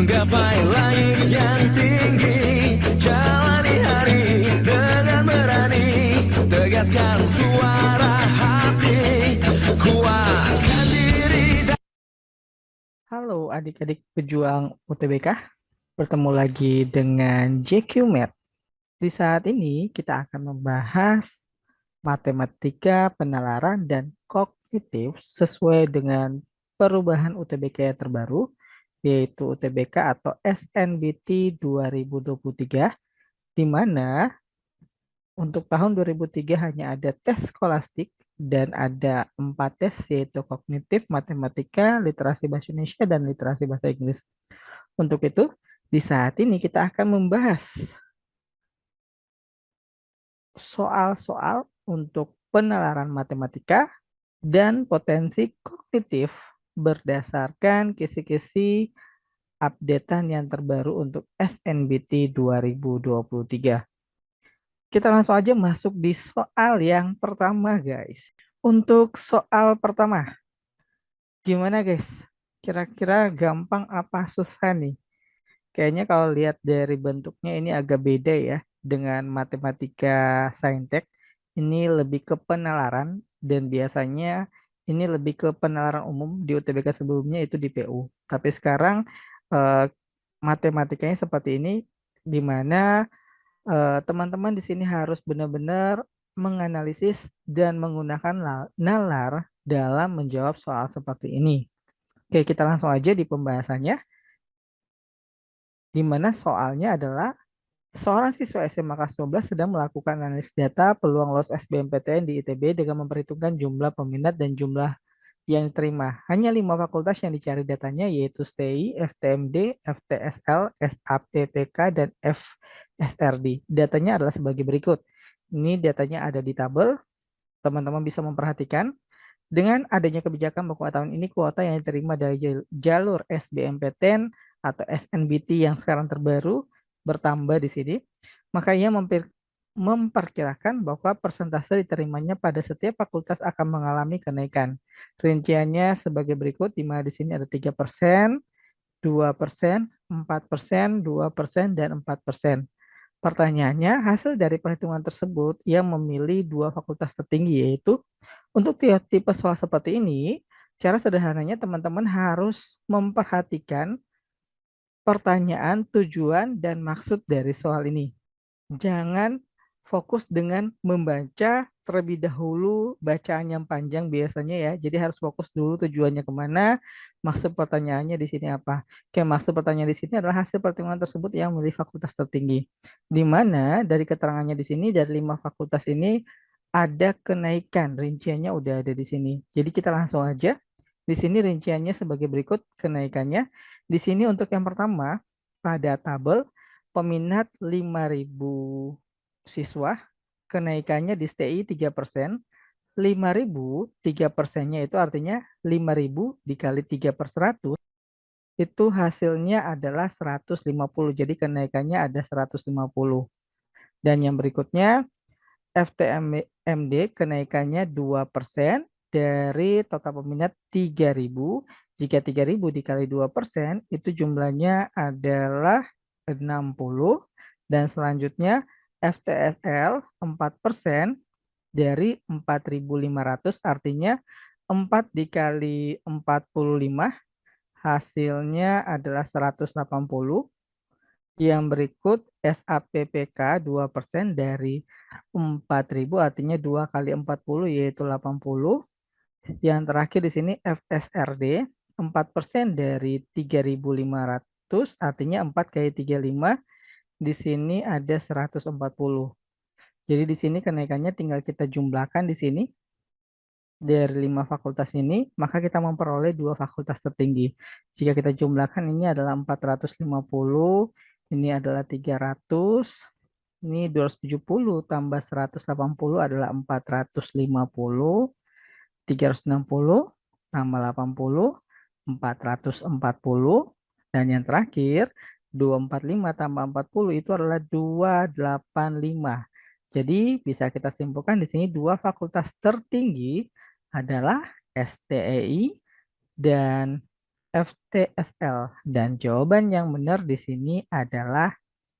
menggapai langit yang tinggi, jalani hari dengan berani, tegaskan suara hati, kuatkan diri. Halo adik-adik pejuang UTBK, bertemu lagi dengan JQ Math. Di saat ini kita akan membahas matematika, penalaran, dan kognitif sesuai dengan perubahan UTBK yang terbaru, yaitu UTBK atau SNBT 2023, di mana untuk tahun 2003 hanya ada tes skolastik dan ada 4 tes, yaitu kognitif, matematika, literasi bahasa Indonesia, dan literasi bahasa Inggris. Untuk itu, di saat ini kita akan membahas soal-soal untuk penalaran matematika dan potensi kognitif berdasarkan kisi-kisi updatean yang terbaru untuk SNBT 2023. Kita langsung aja masuk di soal yang pertama, guys. Untuk soal pertama, gimana, guys? Kira-kira gampang apa susah nih? Kayaknya kalau lihat dari bentuknya ini agak beda ya dengan matematika saintek. Ini lebih ke penalaran dan biasanya ini lebih ke penalaran umum di UTBK sebelumnya itu di PU. Tapi sekarang eh, matematikanya seperti ini, di mana teman-teman di sini harus benar-benar menganalisis dan menggunakan nalar dalam menjawab soal seperti ini. Oke, kita langsung aja di pembahasannya, di mana soalnya adalah seorang siswa SMA kelas 12 sedang melakukan analisis data peluang lolos SBMPTN di ITB dengan memperhitungkan jumlah peminat dan jumlah yang diterima. Hanya 5 fakultas yang dicari datanya, yaitu STI, FTMD, FTSL, SAPTK, dan FSRD. Datanya adalah sebagai berikut. Ini datanya ada di tabel. Teman-teman bisa memperhatikan. Dengan adanya kebijakan bahwa tahun ini kuota yang diterima dari jalur SBMPTN atau SNBT yang sekarang terbaru bertambah di sini, maka ia memperkirakan bahwa persentase diterimanya pada setiap fakultas akan mengalami kenaikan. Rinciannya sebagai berikut, di mana di sini ada 3%, 2%, 4%, 2%, dan 4%. Pertanyaannya, hasil dari perhitungan tersebut yang memilih dua fakultas tertinggi, yaitu untuk tipe soal seperti ini, cara sederhananya teman-teman harus memperhatikan pertanyaan, tujuan, dan maksud dari soal ini. Jangan fokus dengan membaca terlebih dahulu bacaan yang panjang biasanya ya. Jadi harus fokus dulu tujuannya kemana, maksud pertanyaannya di sini apa. Oke, maksud pertanyaan di sini adalah hasil pertemuan tersebut yang memilih fakultas tertinggi. Di mana dari keterangannya di sini dari 5 fakultas ini ada kenaikan, rinciannya udah ada di sini. Jadi kita langsung aja. Di sini rinciannya sebagai berikut kenaikannya. Di sini untuk yang pertama pada tabel peminat 5.000 siswa, kenaikannya di STI 3%. 5.000, 3%-nya itu artinya 5.000 dikali 3/100, itu hasilnya adalah 150. Jadi kenaikannya ada 150. Dan yang berikutnya, FTMD kenaikannya 2% dari total peminat 3.000. Jika 3.000 dikali 2%, itu jumlahnya adalah 60. Dan selanjutnya FTSL 4% dari 4.500, artinya 4 dikali 45 hasilnya adalah 180. Yang berikut SAPPK 2% dari 4.000, artinya 2 kali 40 yaitu 80. Yang terakhir di sini FSRD 4% dari 3.500, artinya 4 kali 35, di sini ada 140. Jadi di sini kenaikannya tinggal kita jumlahkan di sini dari 5 fakultas ini, maka kita memperoleh 2 fakultas tertinggi. Jika kita jumlahkan, ini adalah 450, ini adalah 300, ini 270 tambah 180 adalah 450, 360 tambah 80, 440, dan yang terakhir 245 tambah 40 itu adalah 285. Jadi bisa kita simpulkan di sini dua fakultas tertinggi adalah STEI dan FTSL. Dan jawaban yang benar di sini adalah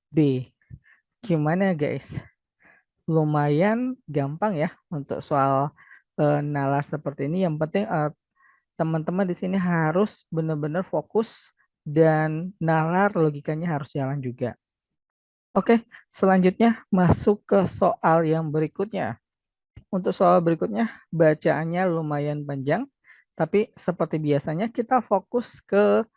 B. Gimana guys? Lumayan gampang ya untuk soal nalar seperti ini. Yang penting teman-teman di sini harus benar-benar fokus dan nalar logikanya harus jalan juga. Oke, selanjutnya masuk ke soal yang berikutnya. Untuk soal berikutnya bacaannya lumayan panjang, tapi seperti biasanya kita fokus ke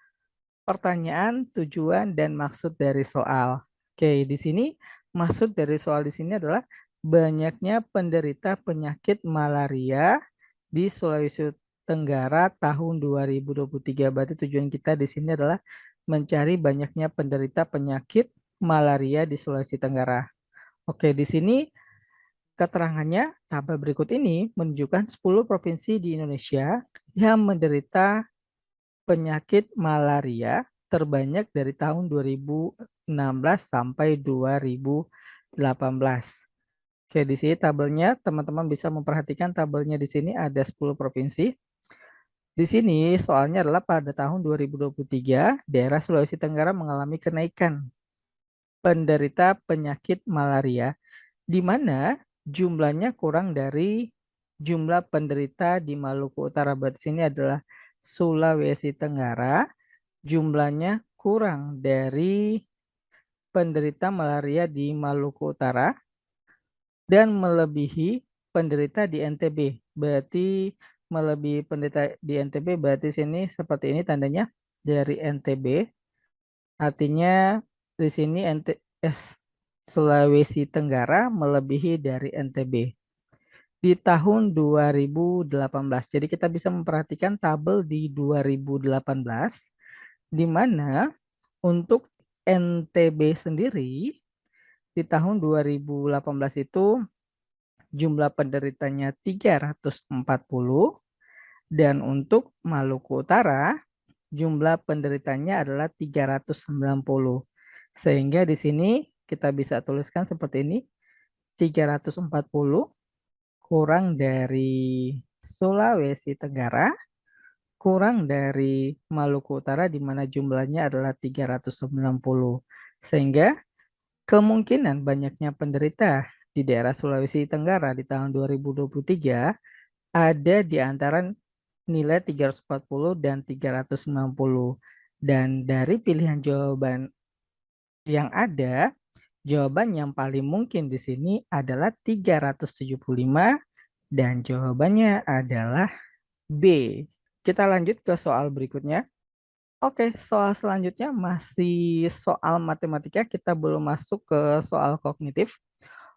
pertanyaan, tujuan, dan maksud dari soal. Oke, di sini maksud dari soal di sini adalah banyaknya penderita penyakit malaria di Sulawesi Tenggara tahun 2023. Berarti tujuan kita di sini adalah mencari banyaknya penderita penyakit malaria di Sulawesi Tenggara. Oke, di sini keterangannya tabel berikut ini menunjukkan 10 provinsi di Indonesia yang menderita penyakit malaria terbanyak dari tahun 2016 sampai 2018. Oke, di sini tabelnya teman-teman bisa memperhatikan tabelnya di sini ada 10 provinsi. Di sini soalnya adalah pada tahun 2023 daerah Sulawesi Tenggara mengalami kenaikan penderita penyakit malaria di mana jumlahnya kurang dari jumlah penderita di Maluku Utara. Berarti sini adalah Sulawesi Tenggara jumlahnya kurang dari penderita malaria di Maluku Utara dan melebihi penderita di NTB. Berarti melebihi penderita di NTB berarti sini seperti ini tandanya dari NTB. Artinya di sini Sulawesi Tenggara melebihi dari NTB di tahun 2018. Jadi kita bisa memperhatikan tabel di 2018 di mana untuk NTB sendiri di tahun 2018 itu jumlah penderitanya 340 dan untuk Maluku Utara jumlah penderitanya adalah 390. Sehingga di sini kita bisa tuliskan seperti ini 340 kurang dari Sulawesi Tenggara kurang dari Maluku Utara di mana jumlahnya adalah 390. Sehingga kemungkinan banyaknya penderita di daerah Sulawesi Tenggara di tahun 2023 ada di antara nilai 340 dan 390. Dan dari pilihan jawaban yang ada, jawaban yang paling mungkin di sini adalah 375 dan jawabannya adalah B. Kita lanjut ke soal berikutnya. Oke, soal selanjutnya masih soal matematika. Kita belum masuk ke soal kognitif.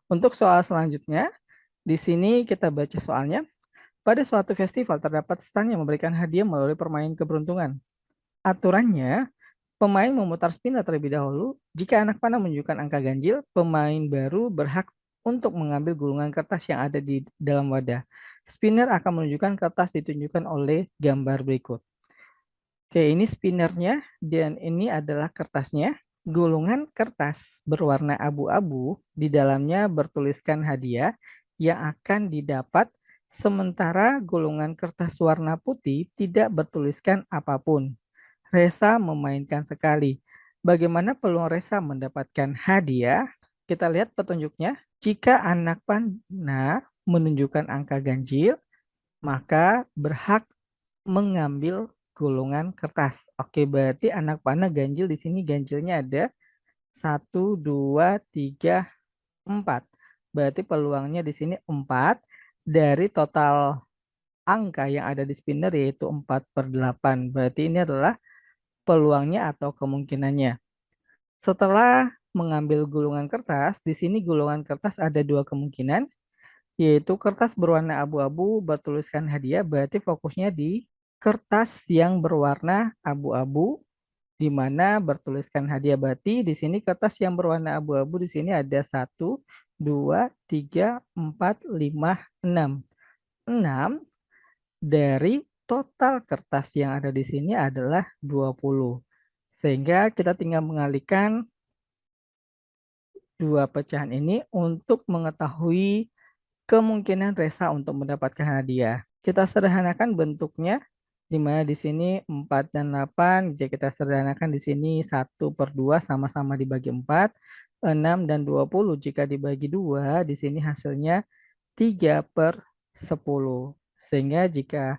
Untuk soal selanjutnya, di sini kita baca soalnya. Pada suatu festival terdapat stand yang memberikan hadiah melalui permainan keberuntungan. Aturannya, pemain memutar spinner terlebih dahulu. Jika anak panah menunjukkan angka ganjil, pemain baru berhak untuk mengambil gulungan kertas yang ada di dalam wadah. Spinner akan menunjukkan kertas ditunjukkan oleh gambar berikut. Oke, ini spinnernya dan ini adalah kertasnya. Gulungan kertas berwarna abu-abu di dalamnya bertuliskan hadiah yang akan didapat, sementara gulungan kertas warna putih tidak bertuliskan apapun. Resa memainkan sekali. Bagaimana peluang Resa mendapatkan hadiah? Kita lihat petunjuknya. Jika anak panah menunjukkan angka ganjil, maka berhak mengambil gulungan kertas. Oke, berarti anak panah ganjil di sini ganjilnya ada 1, 2, 3, 4. Berarti peluangnya di sini 4 dari total angka yang ada di spinner yaitu 4/8. Berarti ini adalah peluangnya atau kemungkinannya. Setelah mengambil gulungan kertas, di sini gulungan kertas ada dua kemungkinan, yaitu kertas berwarna abu-abu bertuliskan hadiah, berarti fokusnya di kertas yang berwarna abu-abu di mana bertuliskan hadiah. Berarti di sini kertas yang berwarna abu-abu di sini ada 1, 2, 3, 4, 5, 6. 6 dari total kertas yang ada di sini adalah 20. Sehingga kita tinggal mengalihkan dua pecahan ini untuk mengetahui kemungkinan Resa untuk mendapatkan hadiah. Kita sederhanakan bentuknya. di mana di sini 4 dan 8 jika kita sederhanakan di sini 1/2 sama-sama dibagi 4, 6 dan 20 jika dibagi 2 di sini hasilnya 3/10. Sehingga jika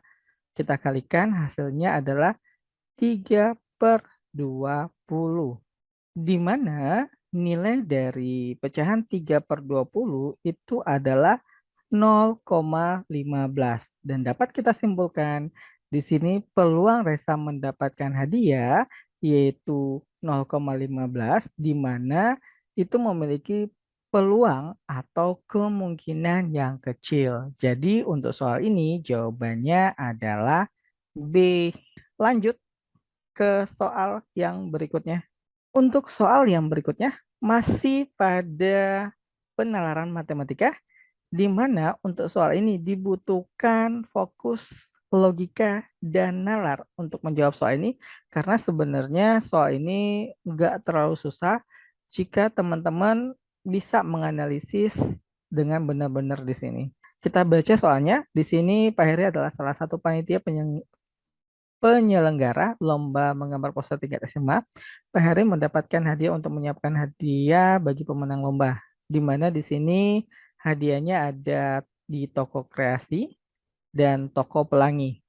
kita kalikan hasilnya adalah 3/20. Di mana nilai dari pecahan 3/20 itu adalah 0,15 dan dapat kita simpulkan di sini peluang Resa mendapatkan hadiah yaitu 0,15 di mana itu memiliki peluang atau kemungkinan yang kecil. Jadi untuk soal ini jawabannya adalah B. Lanjut ke soal yang berikutnya. Untuk soal yang berikutnya masih pada penalaran matematika di mana untuk soal ini dibutuhkan fokus logika dan nalar untuk menjawab soal ini karena sebenarnya soal ini nggak terlalu susah jika teman-teman bisa menganalisis dengan benar-benar di sini. Kita baca soalnya. Di sini Pak Heri adalah salah satu panitia penyelenggara lomba menggambar poster tingkat SMA. Pak Heri mendapatkan hadiah untuk menyiapkan hadiah bagi pemenang lomba. Di mana di sini hadiahnya ada di toko kreasi dan toko pelangi.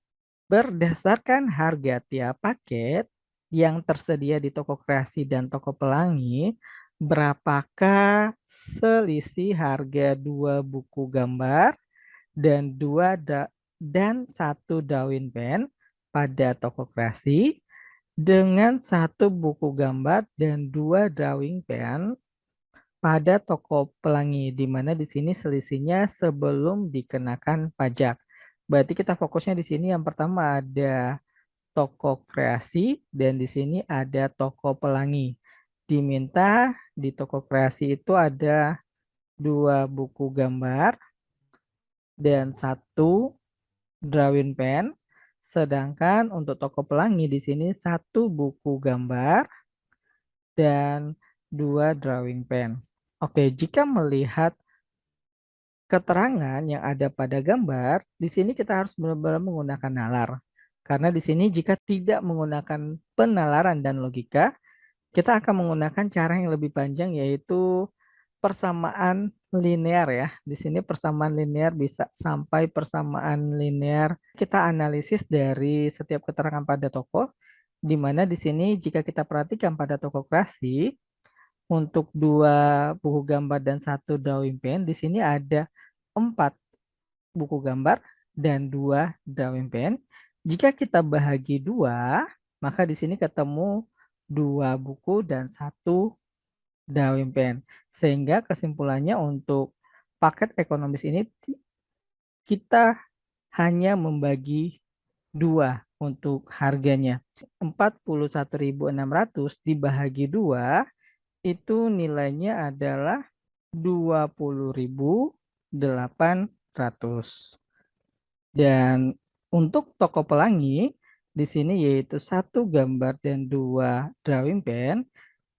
Berdasarkan harga tiap paket yang tersedia di toko kreasi dan toko pelangi, berapakah selisih harga 2 buku gambar dan satu drawing pen pada toko kreasi dengan 1 buku gambar dan 2 drawing pen pada toko pelangi, di mana di sini selisihnya sebelum dikenakan pajak. Berarti kita fokusnya di sini yang pertama ada toko kreasi dan di sini ada toko pelangi. Diminta di toko kreasi itu ada 2 buku gambar dan 1 drawing pen. Sedangkan untuk toko pelangi di sini 1 buku gambar dan 2 drawing pen. Oke, jika melihat keterangan yang ada pada gambar, di sini kita harus benar-benar menggunakan nalar. Karena di sini jika tidak menggunakan penalaran dan logika, kita akan menggunakan cara yang lebih panjang yaitu persamaan linear ya. Di sini persamaan linear bisa sampai persamaan linear. Kita analisis dari setiap keterangan pada toko, di mana di sini jika kita perhatikan pada toko kreasi, untuk 2 buku gambar dan 1 drawing pen, di sini ada 4 buku gambar dan 2 drawing pen. Jika kita bahagi 2, maka di sini ketemu 2 buku dan 1 drawing pen. Sehingga kesimpulannya untuk paket ekonomis ini kita hanya membagi 2 untuk harganya. 41.600 dibagi 2 itu nilainya adalah 20.800. Dan untuk toko pelangi di sini yaitu 1 gambar dan 2 drawing pen,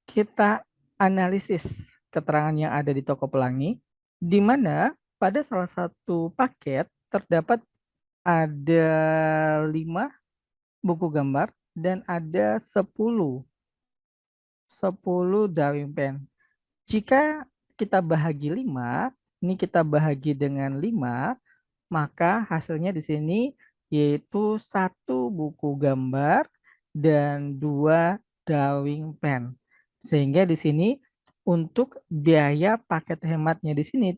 kita analisis keterangan yang ada di toko pelangi, di mana pada salah satu paket terdapat ada 5 buku gambar dan ada 10 drawing pen. Jika kita bahagi 5, ini kita bahagi dengan 5, maka hasilnya di sini yaitu 1 buku gambar dan 2 drawing pen. Sehingga di sini untuk biaya paket hematnya di sini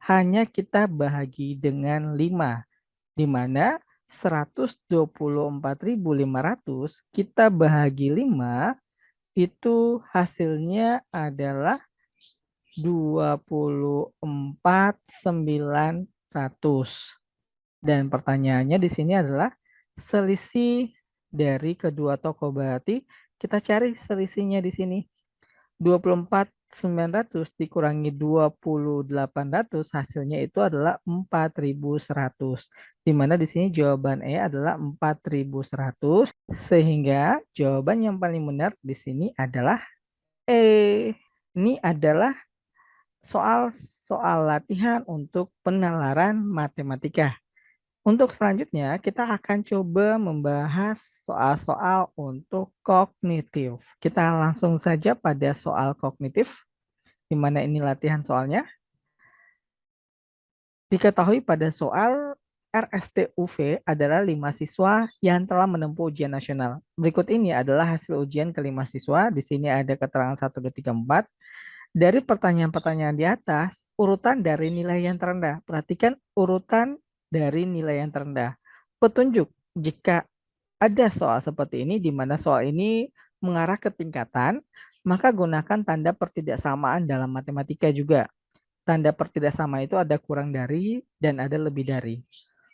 hanya kita bahagi dengan 5, di mana 124.500 kita bahagi 5 itu hasilnya adalah 24.900. Dan pertanyaannya di sini adalah selisih dari kedua toko, berarti kita cari selisihnya di sini. 24.900 dikurangi 20.800 hasilnya itu adalah 4.100. Di mana di sini jawaban E adalah 4.100 sehingga jawaban yang paling benar di sini adalah E. Ini adalah soal latihan untuk penalaran matematika. Untuk selanjutnya, kita akan coba membahas soal-soal untuk kognitif. Kita langsung saja pada soal kognitif, di mana ini latihan soalnya. Diketahui pada soal RSTUV adalah 5 siswa yang telah menempuh ujian nasional. Berikut ini adalah hasil ujian kelima siswa. Di sini ada keterangan 1, 2, 3, 4. Dari pertanyaan-pertanyaan di atas, urutan dari nilai yang terendah. Perhatikan urutan dari nilai yang terendah. Petunjuk jika ada soal seperti ini, di mana soal ini mengarah ke tingkatan, maka gunakan tanda pertidaksamaan dalam matematika juga. Tanda pertidaksamaan itu ada kurang dari dan ada lebih dari.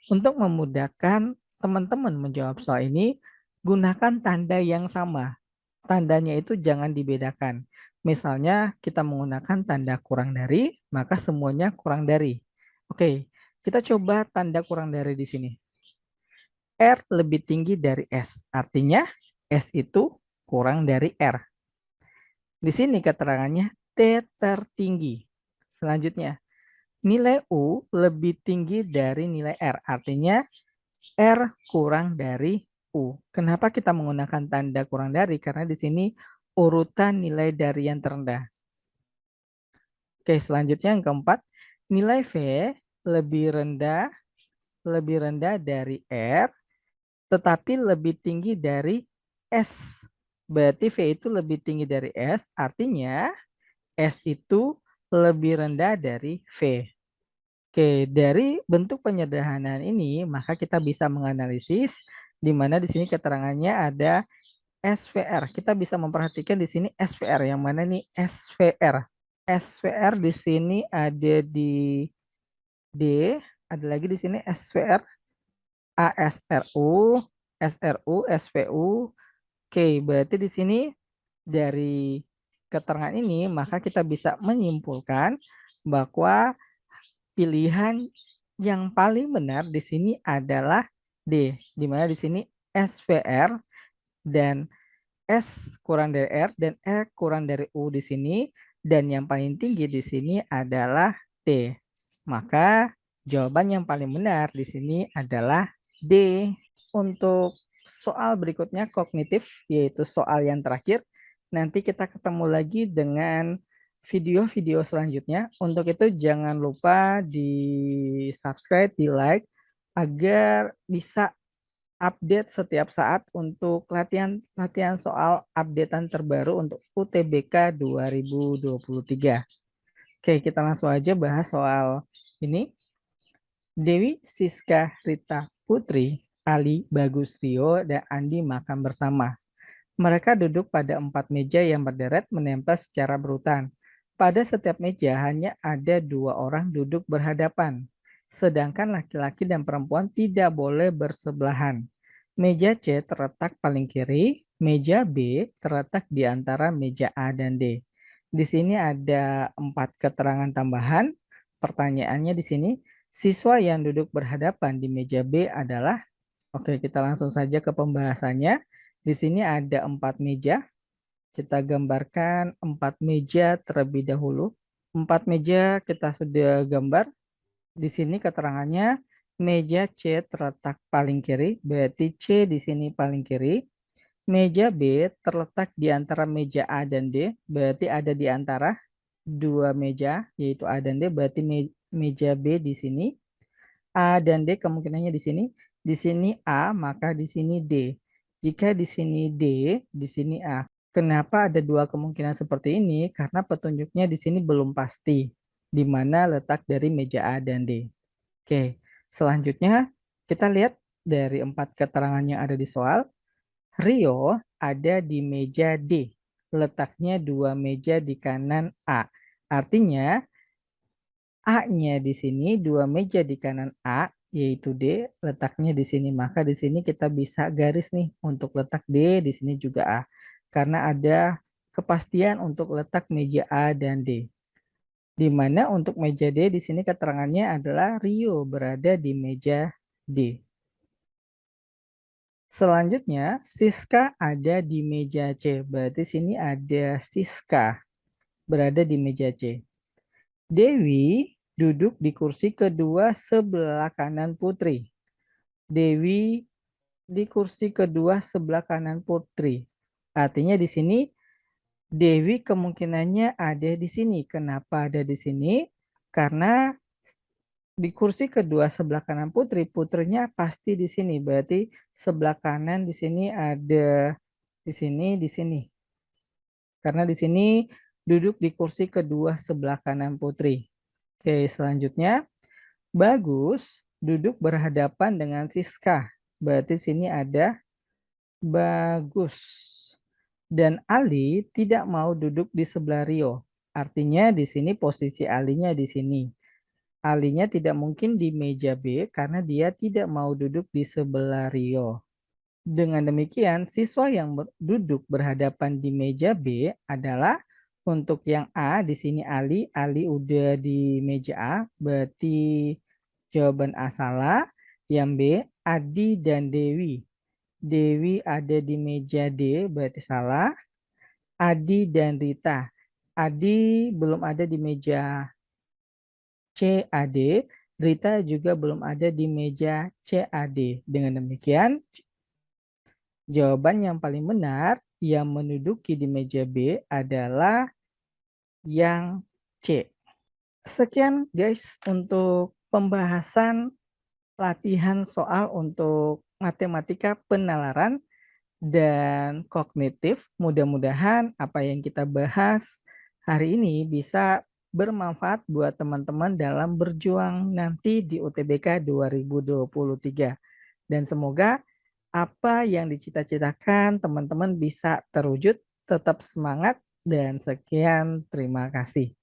Untuk memudahkan teman-teman menjawab soal ini, gunakan tanda yang sama. Tandanya itu jangan dibedakan. Misalnya kita menggunakan tanda kurang dari, maka semuanya kurang dari. Oke, kita coba tanda kurang dari di sini. R lebih tinggi dari S. Artinya S itu kurang dari R. Di sini keterangannya T tertinggi. Selanjutnya, nilai U lebih tinggi dari nilai R. Artinya R kurang dari U. Kenapa kita menggunakan tanda kurang dari? Karena di sini urutan nilai dari yang terendah. Oke, selanjutnya yang keempat, nilai V lebih rendah dari R, tetapi lebih tinggi dari S. Berarti V itu lebih tinggi dari S, artinya S itu lebih rendah dari V. Oke, dari bentuk penyederhanaan ini, maka kita bisa menganalisis di mana di sini keterangannya ada SVR. Kita bisa memperhatikan di sini SVR. Yang mana nih SVR? SVR di sini ada di D, ada lagi di sini SVR, ASRU, SRU, SVU. Oke, berarti di sini dari keterangan ini maka kita bisa menyimpulkan bahwa pilihan yang paling benar di sini adalah D, di mana di sini SVR dan S kurang dari R dan R kurang dari U di sini, dan yang paling tinggi di sini adalah D. Maka jawaban yang paling benar di sini adalah D. Untuk soal berikutnya kognitif, yaitu soal yang terakhir. Nanti kita ketemu lagi dengan video-video selanjutnya. Untuk itu jangan lupa di subscribe, di like, agar bisa update setiap saat untuk latihan soal updatean terbaru untuk UTBK 2023. Oke, kita langsung aja bahas soal ini. Dewi, Siska, Rita, Putri, Ali, Bagus, Rio, dan Andi makan bersama. Mereka duduk pada 4 meja yang berderet menempel secara berurutan. Pada setiap meja hanya ada 2 orang duduk berhadapan, sedangkan laki-laki dan perempuan tidak boleh bersebelahan. Meja C terletak paling kiri, meja B terletak di antara meja A dan D. Di sini ada 4 keterangan tambahan. Pertanyaannya di sini, siswa yang duduk berhadapan di meja B adalah, oke, kita langsung saja ke pembahasannya. Di sini ada 4 meja. Kita gambarkan 4 meja terlebih dahulu. 4 meja kita sudah gambar. Di sini keterangannya meja C terletak paling kiri, berarti C di sini paling kiri. Meja B terletak di antara meja A dan D, berarti ada di antara dua meja, yaitu A dan D, berarti meja B di sini. A dan D kemungkinannya di sini. Di sini A, maka di sini D. Jika di sini D, di sini A. Kenapa ada dua kemungkinan seperti ini? Karena petunjuknya di sini belum pasti, di mana letak dari meja A dan D. Oke, selanjutnya kita lihat dari 4 keterangan yang ada di soal. Rio ada di meja D. Letaknya 2 meja di kanan A. Artinya A-nya di sini 2 meja di kanan A, yaitu D, letaknya di sini. Maka di sini kita bisa garis nih untuk letak D, di sini juga A. Karena ada kepastian untuk letak meja A dan D. Di mana untuk meja D di sini keterangannya adalah Rio berada di meja D. Selanjutnya, Siska ada di meja C. Berarti sini ada Siska berada di meja C. Dewi duduk di kursi kedua sebelah kanan Putri. Dewi di kursi kedua sebelah kanan Putri. Artinya di sini Dewi kemungkinannya ada di sini. Kenapa ada di sini? Karena di kursi kedua sebelah kanan Putri, putrinya pasti di sini. Berarti sebelah kanan di sini ada di sini, di sini. Karena di sini duduk di kursi kedua sebelah kanan Putri. Oke, selanjutnya Bagus duduk berhadapan dengan Siska. Berarti sini ada Bagus. Dan Ali tidak mau duduk di sebelah Rio. Artinya di sini posisi Alinya di sini. Alinya tidak mungkin di meja B karena dia tidak mau duduk di sebelah Rio. Dengan demikian, siswa yang duduk berhadapan di meja B adalah untuk yang A, di sini Ali udah di meja A, berarti jawaban A salah. Yang B, Adi dan Dewi. Dewi ada di meja D, berarti salah. Adi dan Rita. Adi belum ada di meja CAD. Rita juga belum ada di meja CAD. Dengan demikian, jawaban yang paling benar yang menduduki di meja B adalah yang C. Sekian guys untuk pembahasan latihan soal untuk matematika penalaran dan kognitif. Mudah-mudahan apa yang kita bahas hari ini bisa bermanfaat buat teman-teman dalam berjuang nanti di UTBK 2023. Dan semoga apa yang dicita-citakan teman-teman bisa terwujud. Tetap semangat dan sekian, terima kasih.